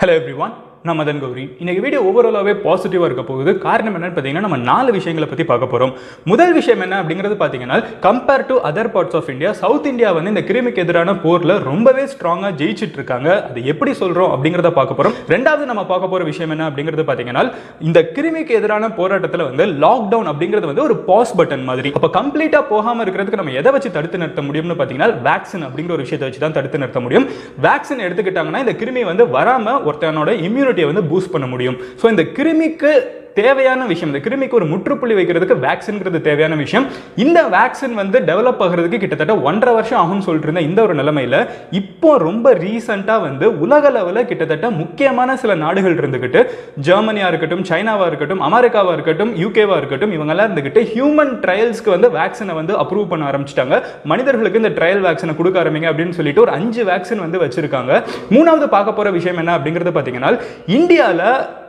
Hello everyone. நான் மதன் கௌரி. இன்னைக்கு video ஓவராலாவே பாசிட்டிவா இருக்க போகுது. காரணம் என்னன்னு பார்த்தீங்கன்னா நம்ம 4 விஷயங்களை பத்தி பார்க்க போறோம். முதல் விஷயம் என்ன அப்படிங்கிறது பார்த்தீங்கன்னா compare to other parts of India, south India வந்து இந்த கிருமிக்கு எதிரான போர்ல ரொம்பவே ஸ்ட்ராங்கா ஜெயிச்சிட்டு இருக்காங்க. அது எப்படி சொல்றோம் அப்படிங்கிறத பார்க்க போறோம். ரெண்டாவது நம்ம பார்க்க போற விஷயம் என்ன அப்படிங்கிறது பார்த்தீங்கன்னா இந்த கிருமிக்கு எதிரான போராட்டத்தில் வந்து லாக்டவுன் அப்படிங்கிறது வந்து ஒரு பாஸ் பட்டன் மாதிரி. அப்ப கம்ப்ளீட்டா போகாம இருக்கிறதுக்கு நம்ம எதை வச்சு தடுத்து நிறுத்த முடியும்னு பார்த்தீங்கன்னா வேக்சின் அப்படிங்கிற ஒரு விஷயத்தை வச்சு தான் தடுத்து நிறுத்த முடியும். வேக்சின் எடுத்துக்கிட்டாங்கன்னா இந்த கிருமி வந்து வராம ஒருத்தனோட இம்யூனிட்டி வந்து பூஸ்ட் பண்ண முடியும். சோ இந்த கிருமிக்கு தேவையான விஷயம், இந்த கிருமிக்கு ஒரு முற்றுப்புள்ளி வைக்கிறதுக்கு வேக்சின்ங்கிறது தேவையான விஷயம். இந்த வேக்சின் வந்து டெவலப் ஆகிறதுக்கு கிட்டத்தட்ட 1.5 வருஷம் ஆகும்னு சொல்லிட்டு இருந்த இந்த ஒரு நிலைமையில இப்போ ரொம்ப ரீசெண்டா வந்து உலக லெவலில் கிட்டத்தட்ட முக்கியமான சில நாடுகள் இருந்துகிட்டு, ஜெர்மனியா இருக்கட்டும், சைனாவா இருக்கட்டும், அமெரிக்காவா இருக்கட்டும், யூகேவா இருக்கட்டும், இவங்கெல்லாம் இருந்துகிட்டு ஹியூமன் ட்ரையல்ஸ்க்கு வந்து வேக்சினை வந்து அப்ரூவ் பண்ண ஆரம்பிச்சிட்டாங்க. மனிதர்களுக்கு இந்த ட்ரையல் வேக்சினை கொடுக்க ஆரம்பிங்க அப்படின்னு சொல்லிட்டு ஒரு 5 வேக்சின் வந்து வச்சிருக்காங்க. மூணாவது பார்க்க போற விஷயம் என்ன அப்படிங்கிறது பார்த்தீங்கன்னா இந்தியாவில்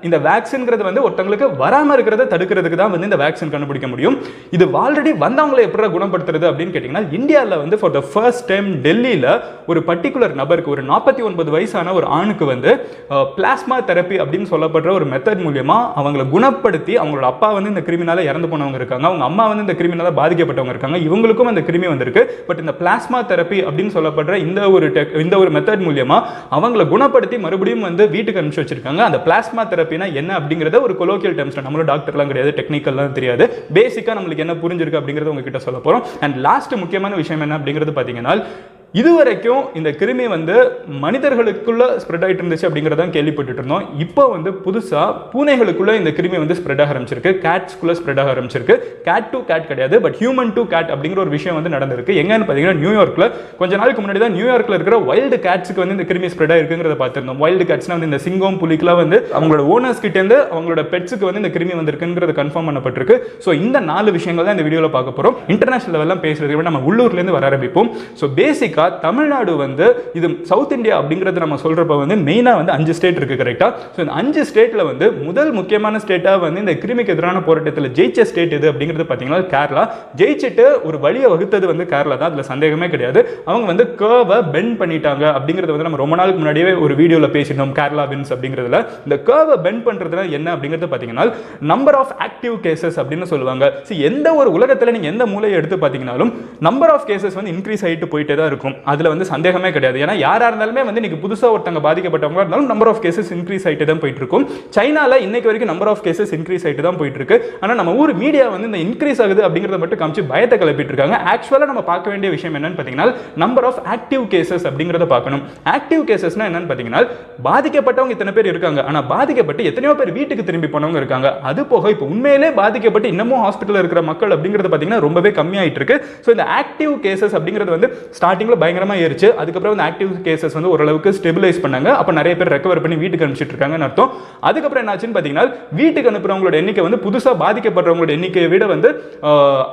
இந்த வேக்சின்ங்கிறது வந்து ஒருத்தங்களுக்கு வராம இருக்கிறத தடுக்கிறதுக்கு தான் வந்து இந்த வேக்சின் கண்டுபிடிக்க முடியும். இது ஆல்ரெடி வந்தவங்களை எப்படி குணப்படுத்துறது அப்படின்னு கேட்டீங்கன்னா இந்தியாவில் வந்து ஃபார் த ஃபர்ஸ்ட் டைம் டெல்லியில் ஒரு பர்டிகுலர் நபருக்கு, ஒரு 49 வயசான ஒரு ஆணுக்கு வந்து பிளாஸ்மா தெரப்பி அப்படின்னு சொல்லப்படுற ஒரு மெத்தட் மூலியமா அவங்களை குணப்படுத்தி, அவங்களோட அப்பா வந்து இந்த கிருமினால இறந்து போனவங்க இருக்காங்க, அவங்க அம்மா வந்து இந்த கிருமினால பாதிக்கப்பட்டவங்க இருக்காங்க, இவங்களுக்கும் அந்த கிருமி வந்திருக்கு. பட் இந்த பிளாஸ்மா தெரப்பி அப்படின்னு சொல்லப்படுற இந்த ஒரு மெத்தட் மூலியமா அவங்களை குணப்படுத்தி மறுபடியும் வந்து வீட்டுக்கு அனுப்பிச்சு வச்சிருக்காங்க. அந்த பிளாஸ்மா தெரப்பி என்ன அப்படிங்கறத ஒரு கொலோக்கியல் டெர்ம்ஸ்ல, நம்மளோட டாக்டர்லாம் கிடையாது, டெக்னிக்கல்லாம் தெரியாது, பேசிக்கா நம்மளுக்கு என்ன புரிஞ்சிருக்கு அப்படிங்கறத உங்ககிட்ட சொல்ல போறோம். அண்ட் லாஸ்ட் முக்கியமான விஷயம் என்ன அப்படிங்கிறது பாத்தீங்கன்னா இதுவரைக்கும் இந்த கிருமி வந்து மனிதர்களுக்குள்ள ஸ்ப்ரெட் ஆகிட்டு இருந்துச்சு அப்படிங்கிறத கேள்விப்பட்டு இருந்தோம். இப்போ வந்து புதுசா பூனைகளுக்குள்ள இந்த கிருமி வந்து ஸ்ப்ரெட் ஆக ஆரம்பிச்சிருக்கு, கேட்ஸ்குள்ள ஸ்ப்ரெட் ஆக ஆரம்பிச்சிருக்கு. கேட் டு கேட் கிடையாது, பட் ஹியூமன் டு கேட் அப்படிங்கிற ஒரு விஷயம் வந்து நடந்திருக்கு. எங்கன்னு பார்த்தீங்கன்னா நியூயார்க்ல கொஞ்ச நாளுக்கு முன்னாடி தான் நியூயார்க்ல இருக்கிற வைல்டு கேட்ஸ்க்கு வந்து இந்த கிருமி ஸ்ப்ரெட் ஆயிருக்குங்கிறத பார்த்திருந்தோம். வைல்டு கேட்ஸ்னா வந்து இந்த சிங்கம், புலிக்குலாம் வந்து அவங்களோட ஓனர்ஸ் கிட்ட இருந்து அவங்களோட பெட்ஸுக்கு வந்து இந்த கிருமி வந்திருக்குங்கிறது கன்ஃபார்ம் பண்ணப்பட்டிருக்கு. ஸோ இந்த 4 விஷயங்கள் தான் இந்த வீடியோவில் பார்க்க போறோம். இன்டர்நேஷனல் லெவலில் பேசுறதுக்கு நம்ம உள்ளூர்ல இருந்து வர ஆரம்பிப்போம். ஸோ பேசிக் தமிழ்நாடு வந்து இது சவுத் இந்தியா அப்படிங்கிறது நம்ம சொல்றப்ப வந்து மெயினா வந்து 5 ஸ்டேட் இருக்கு, கரெக்டா? சோ இந்த 5 ஸ்டேட்ல வந்து முதல் முக்கியமான ஸ்டேட்டா வந்து இந்த கிருமிக்கு எதிரான போராட்டத்தில் ஜெயிச்ச ஸ்டேட் எது அப்படிங்கிறது பாத்தீங்கன்னா கேரளா. ஜெயிச்சிட்டு ஒரு வழியை வகுத்தது வந்து கேரளா தான், அதுல சந்தேகமே கிடையாது. அவங்க வந்து கர்வை பெண்ட் பண்ணிட்டாங்க அப்படிங்கிறது வந்து நம்ம ரொம்ப நாளுக்கு முன்னாடியே ஒரு வீடியோல பேசிட்டோம், கேரளா வின்ஸ் அப்படிங்கிறதுல. இந்த கர்வை பெண்ட் பண்றதுல என்ன அப்படிங்கிறது பாத்தீங்கன்னா நம்பர் ஆஃப் ஆக்டிவ் கேசஸ் அப்படின்னு சொல்லுவாங்க. எந்த ஒரு உலகத்துல நீங்க எந்த மூலையை எடுத்து பாத்தீங்கன்னாலும் நம்பர் ஆஃப் கேசஸ் வந்து இன்க்ரீஸ் ஆகிட்டு போயிட்டே தான் இருக்கும். அதுல வந்து சந்தேகமே கிடையாது. ஏன்னா யாரா இருந்தாலுமே வந்து இன்னைக்கு புதுசா ஒருத்தங்க பாதிக்கப்பட்டவங்க இருந்தாலும் நம்பர் ஆஃப் கேசஸ் இன்க்ரீஸ் ஆயிட்டு தான் போயிட்டு இருக்கும். சைனால இன்னைக்கு வரைக்கும் நம்பர் ஆஃப் கேசஸ் இன்க்ரீஸ் ஆயிட்டு தான் போயிட்டு இருக்கு. ஆனா நம்ம ஊர் மீடியா வந்து இந்த இன்க்ரீஸ் ஆகுது அப்படிங்கறத மட்டும் காமிச்சு பயத்தை கிளப்பிட்டு இருக்காங்க. ஆக்சுவலா நம்ம பார்க்க வேண்டிய விஷயம் என்னன்னு பாத்தீங்கன்னா நம்பர் ஆஃப் ஆக்டிவ் கேசஸ் அப்படிங்கறத பார்க்கணும். ஆக்டிவ் கேசஸ்னா என்னன்னு பாத்தீங்கன்னா பாதிக்கப்பட்டவங்க இத்தனை பேர் இருக்காங்க, ஆனா பாதிக்கப்பட்டு எத்தனையோ பேர் வீட்டுக்கு திரும்பி போனவங்க இருக்காங்க. அது போக இப்போ உண்மையிலே பாதிக்கப்பட்டு இன்னமும் ஹாஸ்பிட்டல் இருக்கிற மக்கள் அப்படிங்கிறது பாத்தீங்கன்னா ரொம்பவே கம்மியாயிட்டு இருக்கு. ஸோ இந்த ஆக்டிவ் கேசஸ் அப்படிங்கிறது வந்து ஸ்டார்டிங்ல பயங்கரமா ஏறிச்சு. அதுக்கப்புறம் வந்து ஆக்டிவ் கேசஸ் வந்து ஓரளவுக்கு ஸ்டெபிலைஸ் பண்ணாங்க. அப்ப நிறைய பேர் ரெக்கவர் பண்ணி வீட்டுக்கு அனுப்பிச்சிட்டு இருக்காங்கன்னு அர்த்தம். அதுக்கப்புறம் என்னாச்சுன்னு பாத்தீங்கன்னா வீட்டுக்கு அனுப்புறவங்களோட எண்ணிக்கை வந்து புதுசா பாதிக்கப்படுறவங்களோட எண்ணிக்கையை விட வந்து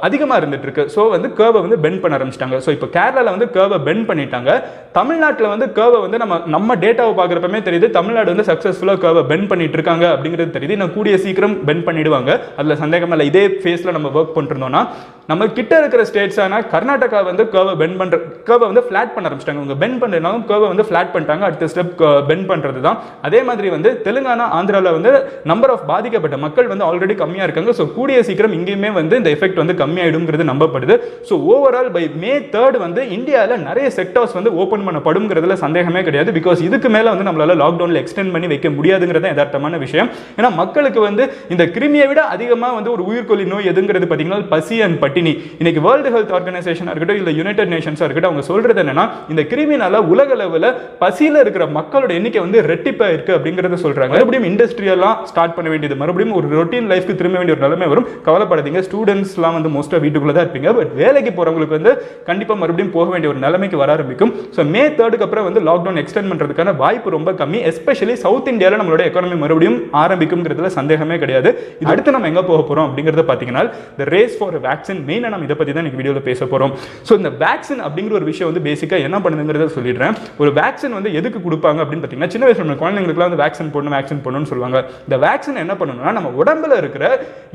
அதிகமா இருந்துட்டு இருக்கு. சோ வந்து கர்வை வந்து பெண்ட் பண்ண ஆரம்பிச்சிட்டாங்க. சோ இப்போ கேரளால வந்து கர்வை பெண்ட் பண்ணிட்டாங்க. தமிழ்நாட்டில் வந்து கர்வை வந்து நம்ம டேட்டாவை பார்க்குறப்பமே தெரியுது, தமிழ்நாடு வந்து சக்சஸ்ஃபுல்லா கர்வை பெண்ட் பண்ணிட்டு இருக்காங்க அப்படிங்கிறது தெரியுது. இன்னும் கூடிய சீக்கிரம் பெண்ட் பண்ணிடுவாங்க, அதுல சந்தேகம் இல்லை. இதே ஃபேஸ்ல நம்ம ஒர்க் பண்ணிருந்தோம்னா நம்ம கிட்ட இருக்கிற ஸ்டேட்ஸான கர்நாடகா வந்து கர்வை பெண்ட் பண்ற, கர்வை வந்து ஃபிளாட் பண்ண ஆரம்பிச்சிட்டாங்க. அவங்க பெண்ட் பண்றதுனாலும் கர்வை வந்து ஃபிளாட் பண்ணிட்டாங்க. அடுத்த ஸ்டெப் பெண்ட் பண்றது தான். அதே மாதிரி வந்து தெலுங்கானா, ஆந்திரால வந்து நம்பர் ஆஃப் பாதிக்கப்பட்ட மக்கள் வந்து ஆல்ரெடி கம்மியா இருக்காங்க. ஸோ கூடிய சீக்கிரம் இங்கேயுமே வந்து இந்த எஃபெக்ட் வந்து கம்மியாயிடும்ங்கிறது நம்பப்படுது. ஸோ ஓவரால் பை May 3 வந்து இந்தியாவில் நிறைய செக்டர்ஸ் வந்து ஓப்பன் பண்ணப்படும்ங்கிறதுல சந்தேகமே கிடையாது. பிகாஸ் இதுக்கு மேல வந்து நம்மளால லாக்டவுன்ல எக்ஸ்டெண்ட் பண்ணி வைக்க முடியாதுங்கிறது யதார்த்தமான விஷயம். ஏன்னா மக்களுக்கு வந்து இந்த கிருமியை விட அதிகமா வந்து ஒரு உயிர்கொல்லி நோய் எதுங்கிறது பாத்தீங்கன்னா பசி அண்ட் பட்டினி. இன்னைக்கு வேர்ல்டு ஹெல்த் ஆர்கனைசேஷனா இருக்கட்டும், இல்ல யுனைடெட் நேஷன்ஸா இருக்கட்டும், அவங்க சொல்றது என்னன்னா இந்த கிருமினால உலக லெவல்ல பசியில இருக்கிற மக்களோட எண்ணிக்கை வந்து ரெட்டிப்பா இருக்கு அப்படிங்கறத சொல்றாங்க. மறுபடியும் இண்டஸ்ட்ரியெல்லாம் ஸ்டார்ட் பண்ண வேண்டியது, மறுபடியும் ஒரு ரொட்டீன் லைஃப்க்கு திரும்ப வேண்டிய ஒரு நிலைமை வரும். கவலைப்படாதீங்க, ஸ்டூடெண்ட்ஸ்லாம் வந்து மோஸ்டா வீட்டுக்குள்ள தான் இருப்பீங்க. பட் வேலைக்கு போறவங்களுக்கு வந்து கண்டிப்பா மறுபடியும் போக வேண்டிய ஒரு நிலைமைக்கு வர ஆரம்பிக்கும். ஸோ May 3 அப்புறம் வந்து லாக்டவுன் எக்ஸ்டெண்ட் பண்றதுக்கான வாய்ப்பு ரொம்ப கம்மி. எஸ்பெஷலி சவுத் இந்தியாவில் நம்மளோட எக்கானமி மறுபடியும் ஆரம்பிக்கும்ங்கிறதுல சந்தேகமே கிடையாது. அடுத்து நம்ம எங்க போக போறோம் அப்படிங்கறத பாத்தீங்கன்னா the race for a vaccine மெயினாக நம்ம இதை பற்றி தான் இன்னைக்கு வீடியோவில் பேச போகிறோம். ஸோ இந்த வேக்சின் அப்படிங்கிற ஒரு விஷயம் வந்து பேசிக்காக என்ன பண்ணுங்கிறத சொல்லிடுறேன். ஒரு வேக்சின் வந்து எதுக்கு கொடுப்பாங்க அப்படின்னு பார்த்தீங்கன்னா, சின்ன வயசுல நம்ம குழந்தைங்களுக்குலாம் வந்து வேக்சின் போடணும்னு சொல்லுவாங்க. இந்த வேக்சின் என்ன பண்ணணும்னா நம்ம உடம்புல இருக்கிற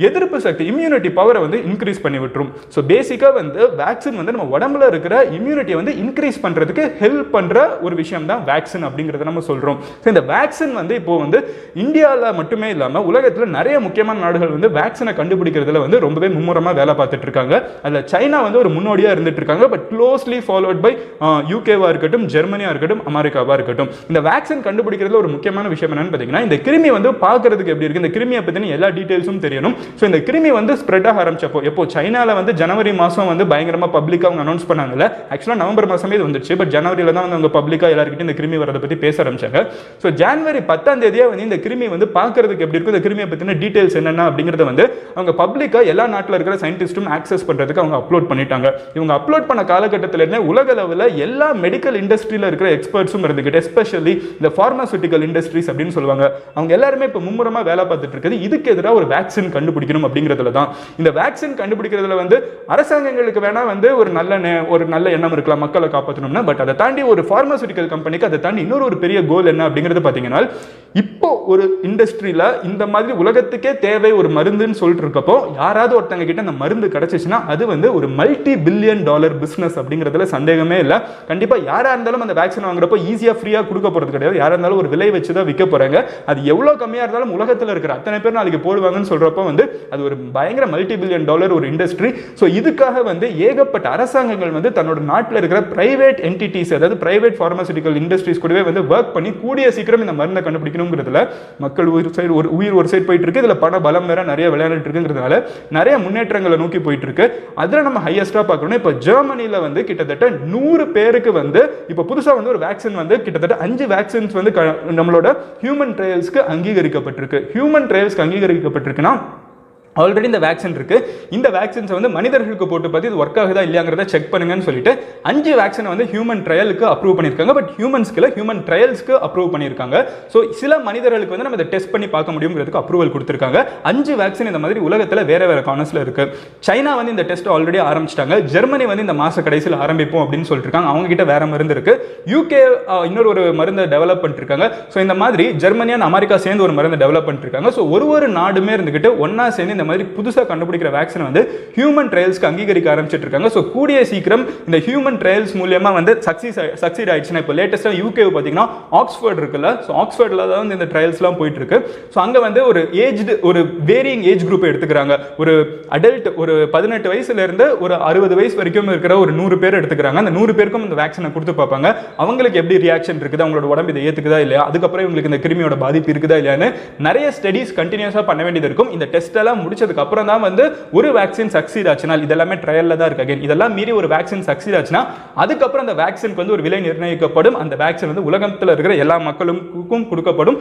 எதிர்ப்பு சக்தி இம்யூனிட்டி பவரை வந்து இன்க்ரீஸ் பண்ணி விட்டுரும். ஸோ பேசிக்காக வந்து வேக்சின் வந்து நம்ம உடம்புல இருக்கிற இம்யூனிட்டியை வந்து இன்க்ரீஸ் பண்ணுறதுக்கு ஹெல்ப் பண்ணுற ஒரு விஷயம் தான் வேக்சின் அப்படிங்கிறத நம்ம சொல்கிறோம். ஸோ இந்த வேக்சின் வந்து இப்போ வந்து இந்தியாவில் மட்டுமே இல்லாமல் உலகத்தில் நிறைய முக்கியமான நாடுகள் வந்து வேக்சினை கண்டுபிடிக்கிறதுல வந்து ரொம்பவே மும்முரமாக வேலை பார்த்துட்டு இருக்காங்க. அதில் சைனா வந்து ஒரு முன்னோடியாக இருந்துட்டு இருக்காங்க. பட் க்ளோஸ்லி ஃபாலோட் பை யூகேவா இருக்கட்டும், ஜெர்மனியா இருக்கட்டும், அமெரிக்காவா இருக்கட்டும். இந்த வேக்சின் கண்டுபிடிக்கிறதுல ஒரு முக்கியமான விஷயம் என்னன்னு பார்த்தீங்கன்னா, இந்த கிருமி வந்து பார்க்கறதுக்கு எப்படி இருக்கு, இந்த கிருமியை பற்றின எல்லா டீடைல்ஸும் தெரியணும். ஸோ இந்த கிருமி வந்து ஸ்ப்ரெட் ஆக ஆரம்பிச்சப்போ, எப்போ சைனாவில் வந்து ஜனவரி மாதம் வந்து பயங்கரமாக பப்ளிக்காக அவங்க அனௌன்ஸ் பண்ணாங்கல்ல, ஆக்சுவலாக நவம்பர் மாதமே இது வந்துச்சு. பட் ஜனவரியில் தான் வந்து அவங்க பப்ளிக்காக எல்லாருக்கிட்டையும் இந்த கிருமி வரதை பற்றி பேச ஆரம்பிச்சாங்க. ஸோ ஜனவரி 10 வந்து இந்த கிருமி வந்து பார்க்கறதுக்கு எப்படி இருக்கும், இந்த கிருமியை பற்றின டீடைல்ஸ் என்னென்ன அப்படிங்கிறத வந்து அவங்க பப்ளிக்காக எல்லா நாட்டில் இருக்கிற சயின்டிஸ்டும் ஆக்சஸ் பண்ணுறதுக்கு அவங்க அப்லோட் பண்ணிட்டாங்க. இவங்க அப்லோட் பண்ண காலகட்டத்திலேருந்தே உலக அளவில் எல்லா மெடிக்கல் இண்டஸ்ட்ரியில் இருக்கிற எக்ஸ்பர்ட்ஸும் இருந்துக்கிட்டு, எஸ்பெஷலி இந்த பார்மாசூட்டிக்கல் இண்டஸ்ட்ரீஸ் அப்படின்னு சொல்லுவாங்க, அவங்க எல்லாருமே இப்போ மும்முரமாக வேலை பார்த்துட்டு இருக்குது இதுக்கு எதிராக ஒரு வேக்சின் கண்டுபிடிக்கணும் அப்படிங்கிறதுல தான். இந்த வேக்சின் கண்டுபிடிக்கிறதுல வந்து அரசாங்கங்களுக்கு வேணா வந்து ஒரு நல்ல எண்ணம் இருக்கலாம் மக்களை காப்பாற்றணும்னா, பட் அதை தாண்டி ஒரு பார்மாசூட்டிக்கல் கம்பெனிக்கு அதை தாண்டி இன்னொரு பெரிய கோல் என்ன அப்படிங்கிறது பார்த்தீங்கன்னா, இப்போ ஒரு இண்டஸ்ட்ரியில இந்த மாதிரி உலகத்துக்கே தேவை ஒரு மருந்துன்னு சொல்லிட்டு இருக்கப்போ யாராவது ஒருத்தங்க கிட்ட அந்த மருந்து கிடைச்சிச்சுன்னா அது வந்து ஒரு $multi-billion பிசினஸ் அப்படிங்கிறதுல சந்தேகமே இல்லை. கண்டிப்பா யாரா இருந்தாலும் அந்த வேக்சின் வாங்குறப்போ ஈஸியா ஃப்ரீயா கொடுக்க போறது கிடையாது. யாரா இருந்தாலும் ஒரு விலை வச்சு தான் விற்க போறாங்க. அது எவ்வளவு கம்மியா இருந்தாலும் உலகத்தில் இருக்கிற அத்தனை பேர் நாளைக்கு போடுவாங்கன்னு சொல்றப்போ வந்து அது ஒரு பயங்கர $multi-billion ஒரு இண்டஸ்ட்ரி. ஸோ இதுக்காக வந்து ஏகப்பட்ட அரசாங்கங்கள் வந்து தன்னோட நாட்டில் இருக்கிற பிரைவேட் என்டிட்டிஸ், அதாவது பிரைவேட் பார்மாசூட்டிக்கல் இண்டஸ்ட்ரீஸ் கூடவே வந்து ஒர்க் பண்ணி கூடிய சீக்கிரம் இந்த மருந்தை கண்டுபிடிக்கணுங்கிறதுல மக்கள் உயிர் ஒரு சைடு போயிட்டு இருக்கு. இதுல பண பலம் வேற நிறைய விளையாடிட்டு இருக்குங்கிறதுனால நிறைய முன்னேற்றங்களை நோக்கி போயிட்டு இருக்கு. அதுல நம்ம ஹையஸ்டா பார்க்கணும், இப்ப ஜெர்மனில வந்து கிட்டத்தட்ட 100 பேருக்கு வந்து இப்ப புதுசா வந்து ஒரு வேக்சின் வந்து கிட்டத்தட்ட 5 வேக்சின்ஸ் வந்து நம்மளோட ஹியூமன் ட்ரையல்ஸ்க்கு அங்கீகரிக்கப்பட்டிருக்கு. ஹியூமன் ட்ரையல்ஸ்க்கு அங்கீகரிக்கப்பட்டிருக்குன்னா ஆல்ரெடி இந்த வேக்சின் இருக்கு. இந்த வேக்சின்ஸை வந்து மனிதர்களுக்கு போட்டு பார்த்து இது ஒர்க் ஆகுதா இல்லையாங்கிறத செக் பண்ணுங்கன்னு சொல்லிட்டு 5 வேக்சினை வந்து ஹியூமன் ட்ரையலுக்கு அப்ரூவ் பண்ணியிருக்காங்க. பட் ஹியூமன்ஸ்க்கு ஹியூமன் ட்ரையல்ஸ்க்கு அப்ரூவ் பண்ணியிருக்காங்க. ஸோ சில மனிதர்களுக்கு வந்து நம்ம இதை டெஸ்ட் பண்ணி பார்க்க முடியுங்கிறதுக்கு அப்ரூவல் கொடுத்துருக்காங்க. 5 வேக்சின் இந்த மாதிரி உலகத்தில் வேற வேற கார்னர்ஸ்ல இருக்கு. சைனா வந்து இந்த டெஸ்ட் ஆல்ரெடி ஆரம்பிச்சிட்டாங்க. ஜெர்மனி வந்து இந்த மாச கடைசியில் ஆரம்பிப்போம் அப்படின்னு சொல்லிட்டு இருக்காங்க. அவங்க கிட்ட வேற மருந்து இருக்கு. யூகே இன்னொரு மருந்தை டெவலப் பண்ணிட்டு இருக்காங்க. ஸோ இந்த மாதிரி ஜெர்மனி அண்ட் அமெரிக்கா சேர்ந்து ஒரு மருந்தை டெவலப் பண்ணிட்டு இருக்காங்க. ஸோ ஒரு நாடுமே இருந்துகிட்டு ஒன்னா சேர்ந்து இந்த மாதிரி புதுசா கண்டுபிடிக்கிற வேக்சின் வந்து ஹியூமன் ட்ரையல்ஸ்க்கு அங்கீகரிக்க ஆரம்பிச்சிட்டு இருக்காங்க. சோ கூடிய சீக்கிரம் இந்த ஹியூமன் ட்ரையல்ஸ் மூலமா வந்து சக்சீட் ஆயிடுச்சுன்னா, இப்போ லேட்டஸ்டா யூகே பாத்தீங்கன்னா ஆக்ஸ்ஃபோர்ட் இருக்குல்ல, சோ ஆக்ஸ்ஃபோர்ட்ல தான் வந்து இந்த ட்ரையல்ஸ்லாம் போயிட்டு இருக்கு. சோ அங்க வந்து ஒரு வேரியிங் ஏஜ் குரூப் எடுத்துக்கிறாங்க. ஒரு அடல்ட் ஒரு 18 வயசுல இருந்து ஒரு 60 வயசு வரைக்கும் இருக்கிற ஒரு 100 பேர் எடுத்துக்கிறாங்க. அந்த 100 பேருக்கும் இந்த வேக்சினை கொடுத்து பார்ப்பாங்க. அவங்களுக்கு எப்படி ரியாக்ஷன் இருக்குது, அவங்களோட உடம்பு இதை ஏத்துக்குதா இல்லையா, அதுக்கப்புறம் இவங்களுக்கு இந்த கிருமியோட பாதிப்பு இருக்குதா இல்லையான்னு நிறைய ஸ்டடிஸ் கண்டினியூஸா பண்ண வேண்டியது இருக்கும். இந்த டெஸ்ட் எல்லாம் முடிச்சதுக்கு அப்புறம் தான் வந்து ஒரு வேக்சின் சக்சீட் ஆச்சுனா, இதெல்லாமே ட்ரையல்ல தான் இருக்கு. அகைன் இதெல்லாம் மீறி ஒரு வேக்சின் சக்சீட் ஆச்சுனா அதுக்கப்புறம் அந்த வேக்சினுக்கு வந்து ஒரு விலை நிர்ணயிக்கப்படும். அந்த வேக்சின் வந்து உலகத்தில் இருக்கிற எல்லா மக்களுக்கும் கொடுக்கப்படும்.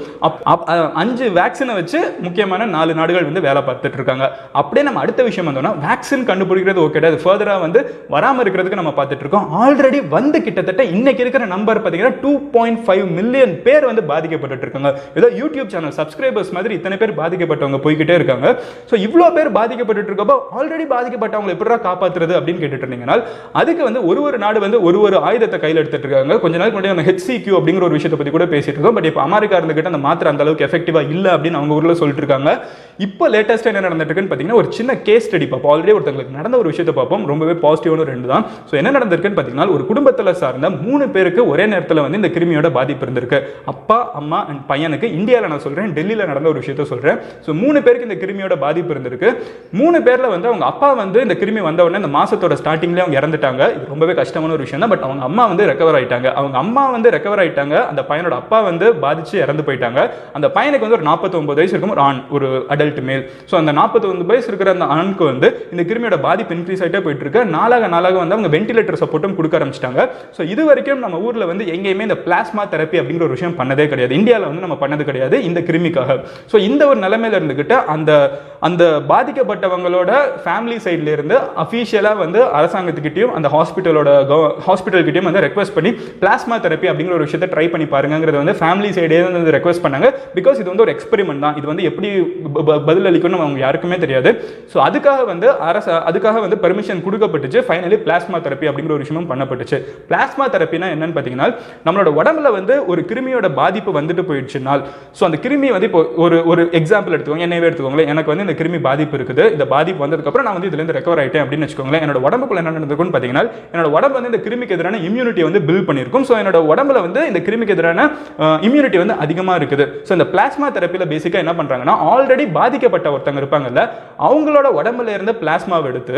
5 வேக்சினை வச்சு முக்கியமான 4 நாடுகள் வந்து வேலை பார்த்துட்டு இருக்காங்க. அப்படியே நம்ம அடுத்த விஷயம் வந்தோம்னா, வேக்சின் கண்டுபிடிக்கிறது ஓகே, அது ஃபர்தரா வந்து வராம இருக்கிறதுக்கு நம்ம பார்த்துட்டு இருக்கோம். ஆல்ரெடி வந்து கிட்டத்தட்ட இன்னைக்கு இருக்கிற நம்பர் பார்த்தீங்கன்னா 2.5 மில்லியன் பேர் வந்து பாதிக்கப்பட்டு இருக்காங்க. ஏதோ யூடியூப் சேனல் சப்ஸ்கிரைபர்ஸ் மாதிரி இத்தனை பேர் பாதிக்கப்பட்டவங்க போய்கிட்டே இருக்காங்க. ஸோ இவ்வளோ பேர் பாதிக்கப்பட்டு இருக்கப்போ ஆல்ரெடி பாதிக்கப்பட்டவங்களை எப்படா காப்பாற்றுறது அப்படின்னு கேட்டுட்டு இருந்தீங்கன்னா, அதுக்கு வந்து ஒரு நாடு வந்து ஒரு ஆயுதத்தை கையில் எடுத்துட்டு இருக்காங்க. கொஞ்ச நாளுக்கு முன்னாடி நம்ம HCQ அப்படிங்கிற ஒரு விஷயத்தை பற்றி கூட பேசிட்டு இருக்கோம். பட் இப்போ அமெரிக்கா இருந்துகிட்டு அந்த மாத்திரை அந்த அளவுக்கு எஃபெக்டிவா இல்லை அப்படின்னு அவங்க ஊரில் சொல்லிட்டு இருக்காங்க. இப்போ லேட்டஸ்ட் என்ன நடந்துட்டு இருக்குன்னு பார்த்தீங்கன்னா, ஒரு சின்ன கேஸ் ஸ்டடி பார்ப்போம். ஆல்ரெடி ஒருத்தங்களுக்கு நடந்த ஒரு விஷயத்தை பார்ப்போம். ரொம்பவே பாசிட்டிவான 2 தான். ஸோ என்ன நடந்திருக்குன்னு பார்த்தீங்கன்னா, ஒரு குடும்பத்தில் சார்ந்த 3 பேருக்கு ஒரே நேரத்தில் வந்து இந்த கிருமியோட பாதிப்பு இருந்திருக்கு. அப்பா, அம்மா அண்ட் பையனுக்கு. இந்தியாவில் நான் சொல்றேன், டெல்லியில் நடந்த ஒரு விஷயத்தை சொல்றேன். ஸோ 3 பேருக்கு இந்த கிருமியோட பாதிப்பு இருந்திருக்கு. 3 பேர்ல வந்து அவங்க அப்பா வந்து இந்த கிருமி வந்த உடனே இந்த மாசத்தோட ஸ்டார்டிங்லேயே அவங்க இறந்துட்டாங்க. இது ரொம்பவே கஷ்டமான ஒரு விஷயம் தான். பட் அவங்க அம்மா வந்து ரெக்கவர் ஆயிட்டாங்க. அவங்க அம்மா வந்து ரெக்கவர் ஆயிட்டாங்க. அந்த பையனோட அப்பா வந்து பாதிச்சு இறந்து போயிட்டாங்க. அந்த பையனுக்கு வந்து ஒரு 49 வயசு இருக்கும், ஒரு ஆண், ஒரு அடல்ட் மேல். ஸோ அந்த 49 வயசு இருக்கிற அந்த ஆணுக்கு வந்து இந்த கிருமியோட பாதிப்பு இன்க்ரீஸ் ஆகிட்டே போயிட்டு இருக்கு. நாளாக வந்து அவங்க வென்டிலேட்டர் சப்போர்ட்டும் கொடுக்க ஆரம்பிச்சிட்டாங்க. ஸோ இது வரைக்கும் நம்ம ஊர்ல வந்து எங்கேயுமே இந்த பிளாஸ்மா தெரப்பி அப்படிங்கிற ஒரு விஷயம் பண்ணதே கிடையாது. இந்தியாவில் வந்து நம்ம பண்ணது கிடையாது இந்த கிருமிக்காக. ஸோ இந்த ஒரு நிலைமையில இருந்துகிட்டு அந்த அந்த பாதிக்கப்பட்டவங்களோட ஃபேமிலி சைட்ல இருந்து அஃபீஷியலா வந்து அரசாங்கத்துக்கிட்டையும் அந்த ஹாஸ்பிட்டல் கிட்டையும் வந்து ரெக்வஸ்ட் பண்ணி பிளாஸ்மா தெரப்பி அப்படிங்கிற ஒரு விஷயத்தை ட்ரை பண்ணி பாருங்கிறத வந்து ஃபேமிலி சைடே வந்து ரெக்வஸ்ட் பண்ணாங்க. பிகாஸ் இது வந்து ஒரு எக்ஸ்பெரிமெண்ட் தான், இது வந்து எப்படி பதில் அளிக்கணும்னு அவங்க யாருக்குமே தெரியாது. ஸோ அதுக்காக வந்து பெர்மிஷன் கொடுக்கப்பட்டுச்சு. ஃபைனலி பிளாஸ்மா தெரப்பி அப்படிங்கிற ஒரு விஷயமும் பண்ணப்பட்டுச்சு. பிளாஸ்மா தெரப்பினா என்னன்னு பார்த்தீங்கன்னா, நம்மளோட உடம்புல வந்து ஒரு கிருமியோட பாதிப்பு வந்துட்டு போயிடுச்சுனால், ஸோ அந்த கிருமி வந்து இப்போ ஒரு எக்ஸாம்பிள் எடுத்துக்கோங்க, என்னவே எடுத்துக்கோங்களேன். எனக்கு வந்து இந்த கிருமி பாதிப்பு இருக்குது, இந்த பாதிப்பு வந்ததுக்கப்புறம் நான் வந்து இதுலேருந்து ரெக்கவர் ஆகிட்டேன் அப்படின்னு வச்சுக்கோங்களேன். என்னோட உடம்புக்குள்ள என்ன நடந்திருக்குன்னு பார்த்தீங்கன்னா, என்னோட உடம்பு வந்து இந்த கிருமிக்கு எதிரான இம்யூனிட்டி வந்து பில்ட் பண்ணியிருக்கும். ஸோ என்னோட உடம்புல வந்து இந்த கிருமிக்கு எதிரான இம்யூனிட்டி வந்து அதிகமாக இருக்குது. ஸோ இந்த பிளாஸ்மா தெரப்பியில் பேசிக்காக என்ன பண்ணுறாங்கன்னா, ஆல்ரெடி பாதிக்கப்பட்ட ஒருத்தங்க இருப்பாங்கல்ல, அவங்களோட உடம்புல இருந்து பிளாஸ்மாவை எடுத்து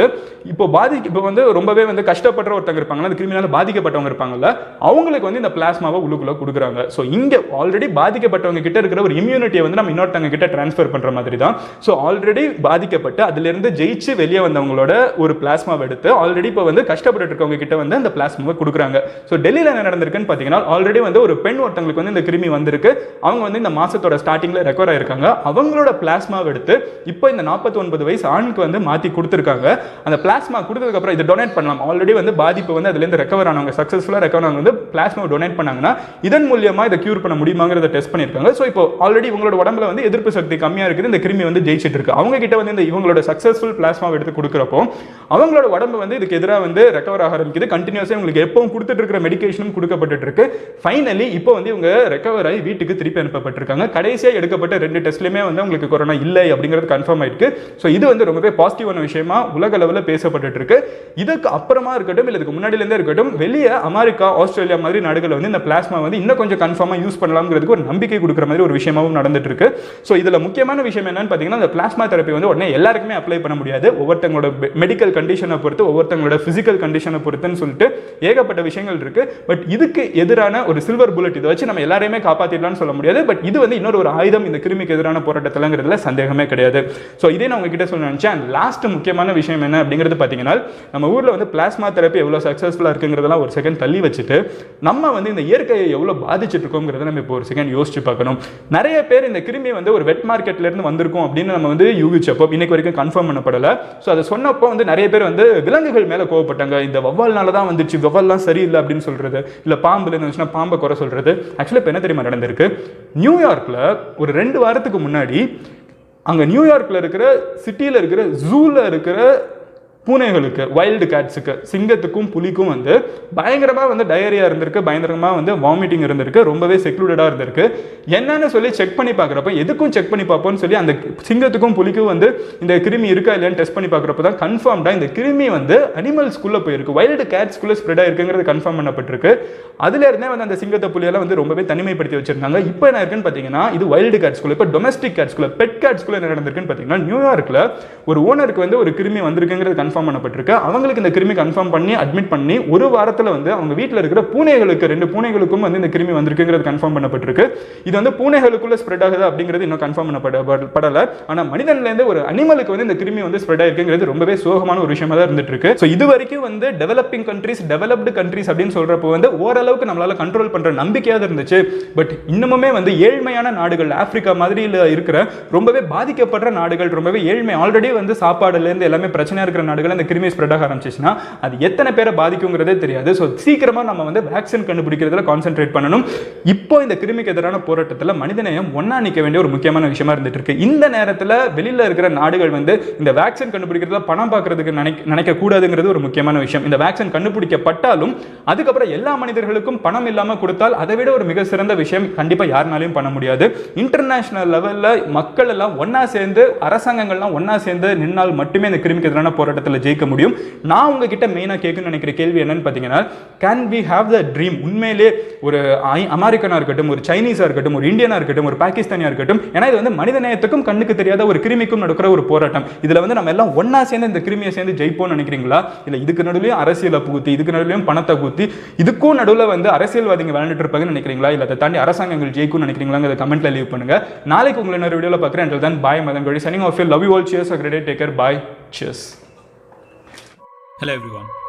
இப்போ வந்து ரொம்பவே வந்து கஷ்டப்படுற ஒருத்தங்க இருப்பாங்க, அந்த கிருமினால பாதிக்கப்பட்டவங்க இருப்பாங்கல்ல, அவங்களுக்கு வந்து இந்த பிளாஸ்மாவை உள்ளுக்குள்ள கொடுக்குறாங்க. ஸோ இங்கே ஆல்ரெடி பாதிக்கப்பட்டவங்க கிட்ட இருக்கிற ஒரு இம்யூனிட்டியை வந்து நம்ம இன்னொருத்தங்க கிட்ட டிரான்ஸ்ஃபர் பண்ற மாதிரி தான். ஸோ ஆல்ரெடி பாதிக்கப்பட்டு அதிலிருந்து ஜெயிச்சு வெளியே வந்தவங்களோட ஒரு பிளாஸ்மாவை எடுத்து ஆல்ரெடி இப்போ வந்து கஷ்டப்பட்டு இருக்கவங்க கிட்ட வந்து அந்த பிளாஸ்மாவை கொடுக்குறாங்க. ஸோ டெல்லியில் என்ன நடந்திருக்குன்னு பார்த்தீங்கன்னா, ஆல்ரெடி வந்து ஒரு பெண் ஒருத்தங்களுக்கு வந்து இந்த கிருமி வந்திருக்கு, அவங்க வந்து இந்த மாசத்தோட ஸ்டார்டிங்ல ரெக்கவர் ஆயிருக்காங்க. அவங்களோட பிளாஸ்மாவை எடுத்து இப்போ இந்த 49 வயசு ஆணுக்கு வந்து மாற்றி கொடுத்துருக்காங்க. அந்த பிளாஸ்மா கொடுத்ததுக்கு அப்புறம் இதை டொனேட் பண்ணலாம். ஆல்ரெடி வந்து பாதிப்பு வந்து அதுலேருந்து ரெக்கவர் ஆனவங்க, சக்ஸஸ்ஃபுல்லாக ரெக்கவர் ஆனவங்க வந்து பிளாஸ்மா டொனேட் பண்ணாங்கன்னா இதன் மூலியமா இதை கியூர் பண்ண முடியுமாங்கிறத டெஸ்ட் பண்ணியிருக்காங்க. ஸோ இப்போ ஆல்ரெடி இவங்களோட உடம்புல வந்து எதிர்ப்பு சக்தி கம்மியாக இருக்குது, இந்த கிருமி வந்து ஜெயிச்சிட்டு இருக்கு. அவங்க கிட்ட வந்து இந்த இவங்களோட சக்ஸஸ்ஃபுல் பிளாஸ்மாவை எடுத்து கொடுக்குறப்போ அவங்களோட உடம்பு வந்து இதுக்கு எதிராக வந்து ரெக்கவர் ஆக ஆரம்பிக்குது. கண்டினியூஸாக உங்களுக்கு எப்பவும் கொடுத்துட்டு இருக்கிற மெடிகேஷனும் கொடுக்கப்பட்டு இருக்கு. ஃபைனலி இப்போ வந்து இவங்க ரெக்கவர் ஆகி வீட்டுக்கு திருப்பி அனுப்பப்பட்டிருக்காங்க. கடைசியாக எடுக்கப்பட்ட 2 டெஸ்ட்லையுமே வந்து உங்களுக்கு கொரோனா இல்லை அப்படிங்கிறது கன்ஃபார்ம் ஆயிருக்கு. ஸோ இது வந்து ரொம்பவே பாசிட்டிவான விஷயமா உலக அளவில் பேசப்பட்டு இருக்கு. இதுக்கு அப்புறமா இருக்கட்டும் இல்லை இதுக்கு முன்னாடியிலேருந்தே இருக்கட்டும், வெளியே அமெரிக்கா, ஆஸ்திரேலியா மாதிரி நாடுகள் வந்து இந்த பிளாஸ்மா வந்து இன்னும் கொஞ்சம் கன்ஃபார்மாக யூஸ் பண்ணலாம்ங்கிறதுக்கு ஒரு நம்பிக்கை கொடுக்குற மாதிரி ஒரு விஷயமாவும் நடந்துட்டு இருக்கு. ஸோ இதில் முக்கியமான விஷயம் என்னன்னு பார்த்தீங்கன்னா, இந்த பிளாஸ்மா தெரப்பி வந்து உடனே எல்லாருக்குமே அப்ளை பண்ண முடியாது. ஒவ்வொருத்தங்களோட மெடிக்கல் கண்டிஷனை பொறுத்து, ஒவ்வொருத்தங்களோட பிசிக்கல் கண்டிஷனை பொறுத்துன்னு சொல்லிட்டு ஏகப்பட்ட விஷயங்கள் இருக்கு. பட் இதுக்கு எதிரான ஒரு சில்வர் புல்லட், இதை வச்சு நம்ம எல்லாரையுமே காப்பாற்றிடலாம்னு சொல்ல முடியாது. பட் இது வந்து இன்னொரு ஒரு ஆயுதம் இந்த கிருமிக்கு எதிரான போராட்டத்தில்ங்கிறதுல சந்தேகமே கிடையாது. ஸோ இதே நான் உங்ககிட்ட சொல்ல நினைச்சேன். லாஸ்ட் முக்கியமான விஷயம் என்ன அப்படிங்கிறது பார்த்தீங்கன்னா, நம்ம ஊரில் வந்து பிளாஸ்மா தெரப்பி எவ்வளோ சக்ஸஸ்ஃபுல்லாக இருக்குங்கிறதெல்லாம் ஒரு செகண்ட் தள்ளி வச்சுட்டு நம்ம வந்து இந்த இயற்கையை எவ்வளோ பாதிச்சுட்டு இருக்கோங்கிறத நம்ம இப்போ ஒரு செகண்ட் யோசிச்சு பார்க்கணும். நிறைய பேர் இந்த கிருமி வந்து ஒரு வெட் மார்க்கெட்ல இருந்து வந்திருக்கும் அப்படின்னு நம்ம வந்து யூகிச்சப்போ இன்னைக்கு வரைக்கும் கன்ஃபார்ம் பண்ணப்படலை. ஸோ அதை சொன்னப்போ வந்து நிறைய பேர் வந்து விலங்குகள் மேலே கோவப்பட்டாங்க. இந்த வவ்வால்னால தான் வந்துச்சு, வவ்வால்லாம் சரியில்லை அப்படின்னு சொல்றது, இல்லை பாம்புல இருந்துச்சுன்னா பாம்பை குறை சொல்றது. ஆக்சுவலி இப்போ என்ன தெரியுமா நடந்திருக்கு, நியூயார்க்ல ஒரு 2 வாரத்துக்கு முன்னாடி அங்கே நியூயார்க்கில் இருக்கிற சிட்டியில் இருக்கிற ஜூவில் இருக்கிற பூனைகளுக்கு, வைல்டு கேட்ஸுக்கு, சிங்கத்துக்கும் புலிக்கும் வந்து பயங்கரமாக வந்து டயரியா இருந்திருக்கு, பயங்கரமாக வந்து வாமிட்டிங் இருந்திருக்கு, ரொம்பவே செக்லூடடாக இருந்திருக்கு. என்னன்னு சொல்லி செக் பண்ணி பார்க்குறப்ப, எதுக்கும் செக் பண்ணி பார்ப்போம்னு சொல்லி அந்த சிங்கத்துக்கும் புலிக்கும் வந்து இந்த கிருமி இருக்கா இல்லையான்னு டெஸ்ட் பண்ணி பார்க்குறப்ப தான் கன்ஃபார்ம்டாக இந்த கிருமி வந்து அனிமல்ஸ்குள்ளே போயிருக்கு, வைல்டு கேட்ஸ்குள்ளே ஸ்ப்ரெட் ஆயிருக்குங்கிறது கன்ஃபார்ம் பண்ணப்பட்டிருக்கு. அதுல இருந்தே வந்து அந்த சிங்கத்தை புலியெல்லாம் வந்து ரொம்பவே தனிமைப்படுத்தி வச்சிருந்தாங்க. இப்போ என்ன இருக்குன்னு பார்த்தீங்கன்னா, இது வைல்டு கேட்ஸ்குள்ள, இப்போ டொமஸ்டிக் கேட்ஸ்குள்ள, பெட் கேட்ஸ்குள்ள என்ன நடந்திருக்குன்னு பார்த்தீங்கன்னா, நியூயார்க்கில் ஒரு ஓனருக்கு வந்து ஒரு கிருமி வந்திருக்குங்கிறது கன்ஃபார்ம் பண்ணப்பட்டிருக்கு. அவங்களுக்கு இந்த கிருமி கன்ஃபார்ம் பண்ணி அட்மிட் பண்ணி ஒரு வாரத்தில் வந்து அவங்க வீட்டில் இருக்கிற பூனைகளுக்கு 2 பூனைகளுக்கும் வந்து இந்த கிருமி வந்திருக்குங்கிறது கன்ஃபார்ம் பண்ணப்பட்டிருக்கு. இது வந்து பூனைகளுக்குள்ள ஸ்ப்ரெட் ஆகுது அப்படிங்கிறது இன்னும் கன்ஃபார்ம் பண்ணப்படலை. ஆனால் மனிதன்லேருந்து ஒரு அனிமலுக்கு வந்து இந்த கிருமி வந்து ஸ்ப்ரெட் ஆயிருக்குங்கிறது ரொம்பவே சோகமான ஒரு விஷயமா தான் இருந்துட்டு இருக்கு. ஸோ இது வரைக்கும் வந்து டெவலப்பிங் கண்ட்ரீஸ், டெவலப்டு கண்ட்ரீஸ் அப்படின்னு சொல்றப்போ வந்து ஓரளவுக்கு நம்மளால கண்ட்ரோல் பண்ற நம்பிக்கையாக இருந்துச்சு. பட் இன்னமுமே வந்து ஏழ்மையான நாடுகள், ஆப்பிரிக்கா மாதிரியில் இருக்கிற ரொம்பவே பாதிக்கப்படுற நாடுகள், ரொம்பவே ஏழ்மை, ஆல்ரெடி வந்து சாப்பாடுலேருந்து எல்லாமே பிரச்சனையா இருக்கிற நாடுகள் இந்த கிருமி ஸ்ப்ரெட் ஆக ஆரம்பிச்சுச்சுன்னா அது எத்தனை பேரை பாதிக்குங்கிறதே தெரியாது. ஸோ சீக்கிரமா நம்ம வந்து வேக்சின் கண்டுபிடிக்கிறதுல கான்சென்ட்ரேட் பண்ணணும். இப்போ இந்த கிருமிக்கு எதிரான போராட்டத்தில் மனிதநேயம் ஒன்னா நிற்க வேண்டிய ஒரு முக்கியமான விஷயமா இருந்துட்டு இருக்கு. இந்த நேரத்தில் வெளியில இருக்கிற நாடுகள் வந்து இந்த வேக்சின் கண்டுபிடிக்கிறதுல பணம் பார்க்கறதுக்கு நினைக்க கூடாதுங்கிறது ஒரு முக்கியமான விஷயம். இந்த வேக்சின் கண்டுபிடிக்கப்பட்டாலும் அதுக்கப்புறம் எல்லா மனிதர்களுக்கும் பணம் இல்லாம கொடுத்தால் அதை விட ஒரு மிக சிறந்த விஷயம் கண்டிப்பா யாருனாலையும் பண்ண முடியாது. இன்டர்நேஷனல் லெவல்ல மக்கள் எல்லாம் ஒன்னா சேர்ந்து, அரசாங்கங்கள்லாம் ஒன்னா சேர்ந்து நின்னால் மட்டுமே இந்த கிருமிக்கு எதிரான போராட்டத்தில் ஜெயிக்க முடியும். நான் உங்ககிட்ட மெயினா கேட்கணும்னு நினைக்கிற கேள்வி என்னன்னு பார்த்தீங்கன்னா, can we have the dream? உண்மையிலே ஒரு அமெரிக்கனா இருக்கட்டும், ஒரு சைனீஸா இருக்கட்டும், ஒரு இந்தியனா இருக்கட்டும், ஒரு பாகிஸ்தானியா இருக்கட்டும், ஏன்னா இது வந்து மனித நேயத்துக்கும் கண்ணுக்கு தெரியாத ஒரு கிருமிக்கும் நடக்கிற ஒரு போராட்டம். இதுல வந்து நம்ம எல்லாம் ஒன்னா சேர்ந்து இந்த கிருமியை சேர்ந்து ஜெயிப்போம்னு நினைக்கிறீங்களா? இல்ல இதுக்கு நடுவுலயும் அரசியலை புகுத்தி, இதுக்கு நடுவுலயும் பணத்தை ஊத்தி, இதுக்கும் நடுவில் வந்து அரசியல்வாதிகள் விளையாண்டுட்டு இருப்பாங்கன்னு நினைக்கிறீங்களா? இல்ல அதை தாண்டி அரசாங்கங்கள் ஜெயிக்கும்னு நினைக்கிறீங்களா? கமெண்ட்ல லீவ் பண்ணுங்க. நாளைக்கு உங்களை இன்னொரு வீடியோல பார்க்குறேன். Until then, bye. Madan Gauri signing off. Love you all. Cheers. A great day. Take care. Bye. Cheers. Hello everyone.